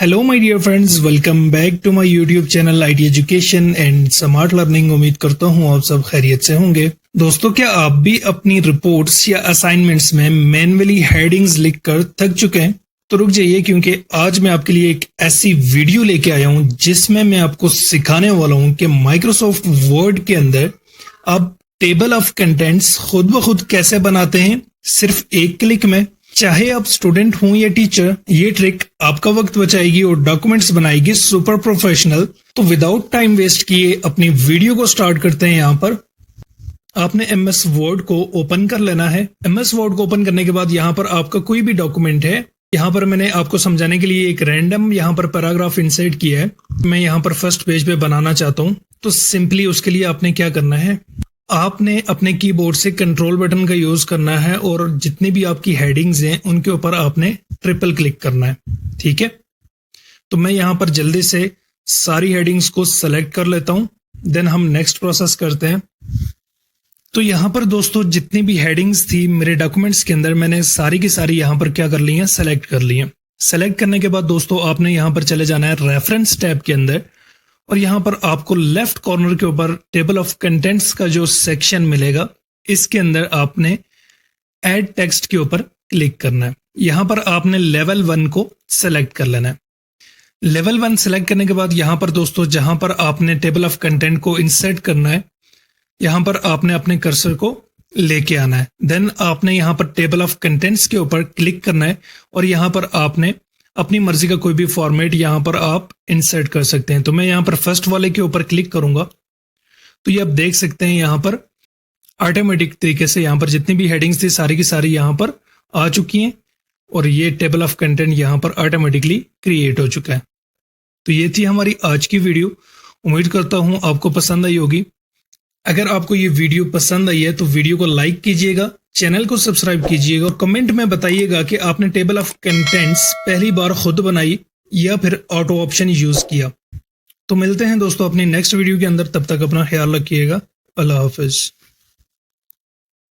Hello my dear friends, welcome back to my YouTube channel IT education and smart learning. उम्मीद करता हूँ आप सब खैरियत से होंगे। दोस्तों, क्या आप भी अपनी रिपोर्ट्स या असाइनमेंट्स में मैन्युअली हेडिंग्स लिखकर थक चुके हैं? तो रुक जाइए, क्योंकि आज मैं आपके लिए एक ऐसी वीडियो लेके आया हूँ जिसमें मैं आपको सिखाने वाला हूँ कि माइक्रोसॉफ्ट वर्ड के अंदर आप टेबल ऑफ कंटेंट्स खुद ब खुद कैसे बनाते हैं, सिर्फ एक क्लिक में। चाहे आप स्टूडेंट हों या टीचर, ये ट्रिक आपका वक्त बचाएगी और डॉक्यूमेंट्स बनाएगी सुपर प्रोफेशनल। तो विदाउट टाइम वेस्ट किए अपनी वीडियो को स्टार्ट करते हैं। यहाँ पर आपने एमएस वर्ड को ओपन कर लेना है। एमएस वर्ड को ओपन करने के बाद यहाँ पर आपका कोई भी डॉक्यूमेंट है, यहाँ पर मैंने आपको समझाने के लिए एक रैंडम यहाँ पर पैराग्राफ इंसर्ट किया है। मैं यहाँ पर फर्स्ट पेज पे बनाना चाहता हूँ, तो सिंपली उसके लिए आपने क्या करना है, आपने अपने कीबोर्ड से कंट्रोल बटन का यूज करना है और जितनी भी आपकी हेडिंग्स हैं उनके ऊपर आपने ट्रिपल क्लिक करना है। ठीक है, तो मैं यहां पर जल्दी से सारी हेडिंग्स को सेलेक्ट कर लेता हूं, देन हम नेक्स्ट प्रोसेस करते हैं। तो यहां पर दोस्तों जितनी भी हेडिंग्स थी मेरे डॉक्यूमेंट्स के अंदर, मैंने सारी की सारी यहां पर क्या कर ली है, सेलेक्ट कर ली है। सेलेक्ट करने के बाद दोस्तों आपने यहां पर चले जाना है रेफरेंस टैब के अंदर, और यहां पर आपको लेफ्ट कॉर्नर के ऊपर टेबल ऑफ कंटेंट्स का जो सेक्शन मिलेगा, इसके अंदर आपने ऐड टेक्स्ट के ऊपर क्लिक करना है। यहां पर आपने लेवल 1 को सेलेक्ट कर लेना है। लेवल 1 सेलेक्ट करने के बाद यहां पर दोस्तों जहां पर आपने टेबल ऑफ कंटेंट को इंसर्ट करना है, यहां पर आपने अपने कर्सर को लेके आना है। देन आपने यहां पर टेबल ऑफ कंटेंट्स के ऊपर क्लिक करना है और यहां पर आपने अपनी मर्जी का कोई भी फॉर्मेट यहां पर आप इंसर्ट कर सकते हैं। तो मैं यहां पर फर्स्ट वाले के ऊपर क्लिक करूंगा, तो ये आप देख सकते हैं यहां पर ऑटोमेटिक तरीके से यहां पर जितनी भी हेडिंग्स थी सारी की सारी यहां पर आ चुकी हैं और ये टेबल ऑफ कंटेंट यहां पर ऑटोमेटिकली क्रिएट हो चुका है। तो ये थी हमारी आज की वीडियो। उम्मीद करता हूं आपको पसंद आई होगी। अगर आपको ये वीडियो पसंद आई है तो वीडियो को लाइक कीजिएगा, चैनल को सब्सक्राइब कीजिएगा और कमेंट में बताइएगा कि आपने टेबल ऑफ कंटेंट्स पहली बार खुद बनाई या फिर ऑटो ऑप्शन यूज किया। तो मिलते हैं दोस्तों अपनी नेक्स्ट वीडियो के अंदर, तब तक अपना ख्याल रखिएगा। अल्लाह हाफिज।